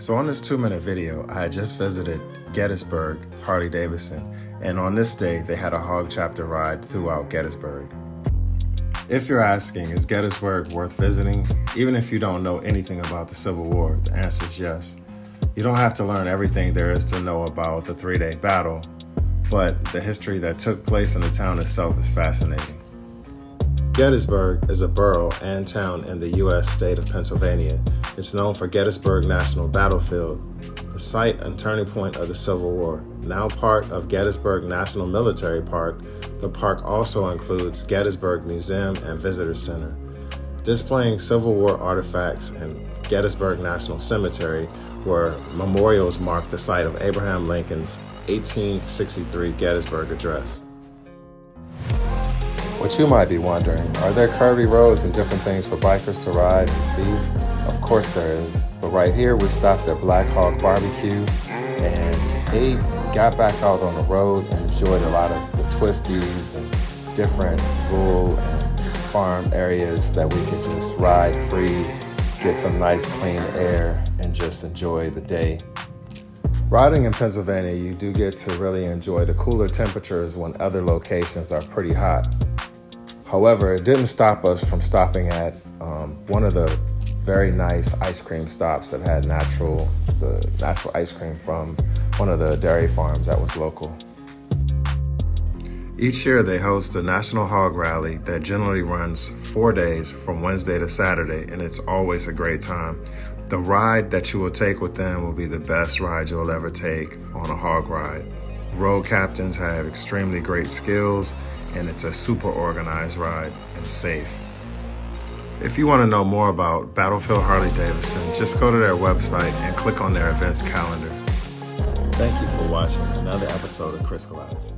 So on this 2-minute video, I had just visited Gettysburg Harley-Davidson, and on this day, they had a H.O.G chapter ride throughout Gettysburg. If you're asking, is Gettysburg worth visiting? Even if you don't know anything about the Civil War, the answer is yes. You don't have to learn everything there is to know about the 3-day battle, but the history that took place in the town itself is fascinating. Gettysburg is a borough and town in the U.S. state of Pennsylvania. It's known for Gettysburg National Battlefield, the site and turning point of the Civil War. Now part of Gettysburg National Military Park, the park also includes Gettysburg Museum and Visitor Center. Displaying Civil War artifacts in Gettysburg National Cemetery, where memorials mark the site of Abraham Lincoln's 1863 Gettysburg Address. What you might be wondering, are there curvy roads and different things for bikers to ride and see? Of course there is, but right here we stopped at Black Hog Barbecue and ate, got back out on the road and enjoyed a lot of the twisties and different rural and farm areas that we could just ride free, get some nice clean air, and just enjoy the day. Riding in Pennsylvania, you do get to really enjoy the cooler temperatures when other locations are pretty hot. However, it didn't stop us from stopping at one of the very nice ice cream stops that had natural ice cream from one of the dairy farms that was local. Each year they host a National H.O.G rally that generally runs 4 days from Wednesday to Saturday, and it's always a great time. The ride that you will take with them will be the best ride you'll ever take on a H.O.G ride. Road captains have extremely great skills, and it's a super organized ride and safe. If you want to know more about Battlefield Harley-Davidson, just go to their website and click on their events calendar. Thank you for watching another episode of Chris Collides.